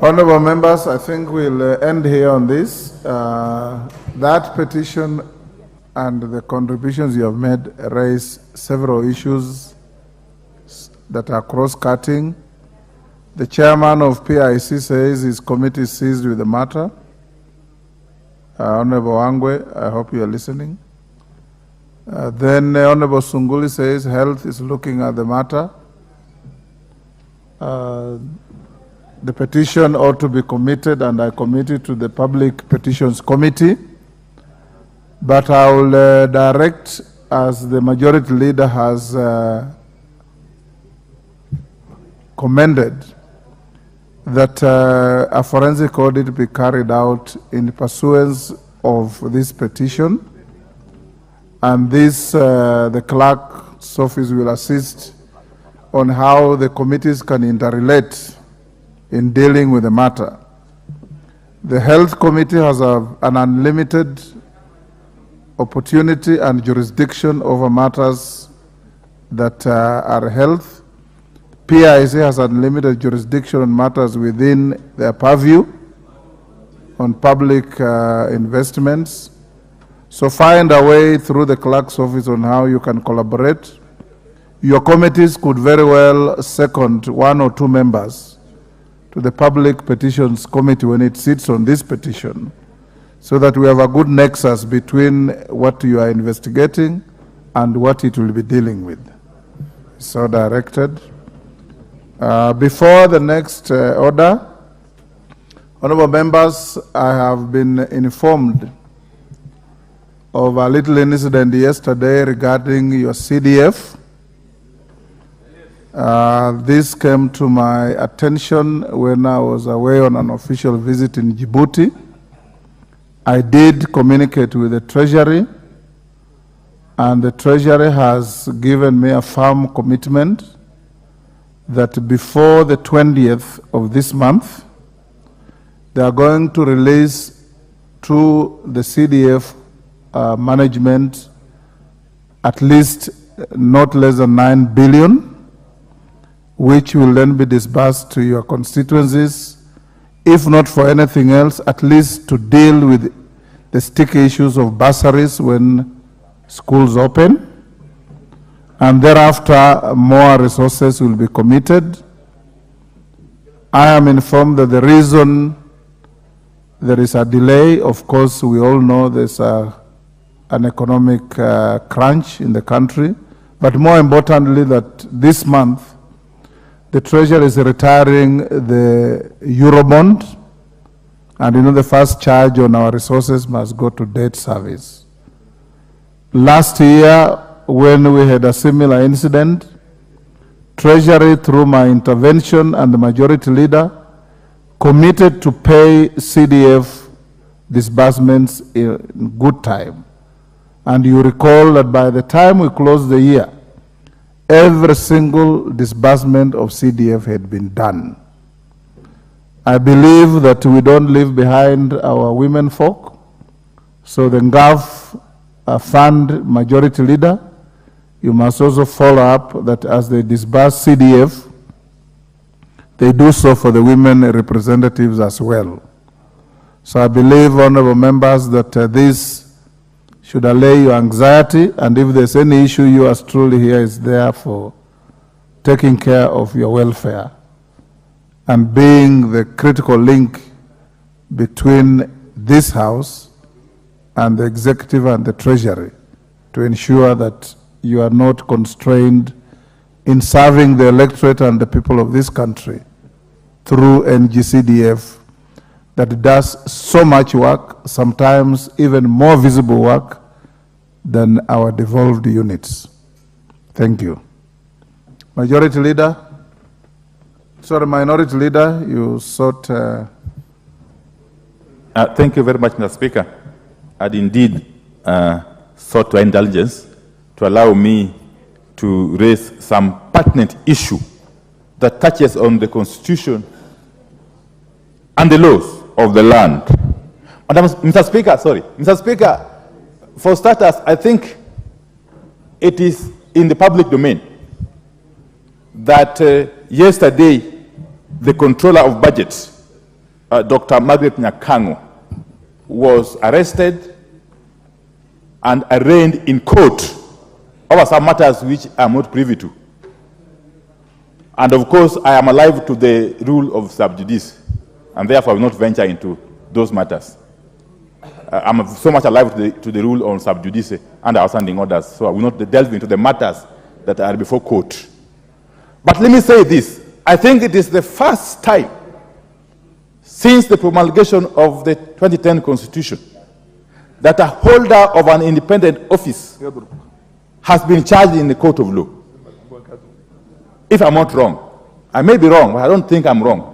Honorable members, I think we'll end here on this. That petition and the contributions you have made raise several issues that are cross-cutting. The chairman of PIC says his committee is seized with the matter. Honorable Angwe, I hope you are listening. Then Honorable Sunguli says health is looking at the matter. The petition ought to be committed, and I commit it to the Public Petitions Committee. But I will direct, as the majority leader has commended, that a forensic audit be carried out in pursuance of this petition. And this, the clerk's office will assist on how the committees can interrelate in dealing with the matter. The Health Committee has an unlimited opportunity and jurisdiction over matters that are health. PIC has unlimited jurisdiction on matters within their purview on public investments. So find a way through the clerk's office on how you can collaborate. Your committees could very well second one or two members to the Public Petitions Committee when it sits on this petition, so that we have a good nexus between what you are investigating and what it will be dealing with. So directed. Before the next order, honorable members, I have been informed of a little incident yesterday regarding your CDF. This came to my attention when I was away on an official visit in Djibouti. I did communicate with the Treasury, and the Treasury has given me a firm commitment that before the 20th of this month, they are going to release to the CDF management at least not less than 9 billion, which will then be disbursed to your constituencies, if not for anything else, at least to deal with the sticky issues of bursaries when schools open. And thereafter, more resources will be committed. I am informed that the reason there is a delay, of course, we all know there's an economic crunch in the country, but more importantly that this month, the Treasury is retiring the Eurobond, and you know the first charge on our resources must go to debt service. Last year, when we had a similar incident, Treasury, through my intervention and the majority leader, committed to pay CDF disbursements in good time. And you recall that by the time we closed the year, every single disbursement of CDF had been done. I believe that we don't leave behind our women folk. So the NGAF fund majority leader, you must also follow up that as they disburse CDF, they do so for the women representatives as well. So I believe, honorable members, that this should allay your anxiety, and if there's any issue, yours truly here is there for taking care of your welfare and being the critical link between this House and the Executive and the Treasury to ensure that you are not constrained in serving the electorate and the people of this country through NGCDF that does so much work, sometimes even more visible work than our devolved units. Thank you. Majority Leader, sorry, Minority Leader, you sought... Thank you very much, Mr. Speaker. I'd indeed sought your indulgence to allow me to raise some pertinent issue that touches on the Constitution and the laws of the land. Mr. Speaker, for starters, I think it is in the public domain that yesterday the Controller of Budgets Dr. Margaret Nyakango was arrested and arraigned in court over some matters which I am not privy to. And of course, I am alive to the rule of sub judice, and therefore will not venture into those matters. I'm so much alive to the rule on sub judice and outstanding orders, so I will not delve into the matters that are before court. But let me say this. I think it is the first time since the promulgation of the 2010 Constitution that a holder of an independent office has been charged in the court of law. If I'm not wrong, I may be wrong, but I don't think I'm wrong.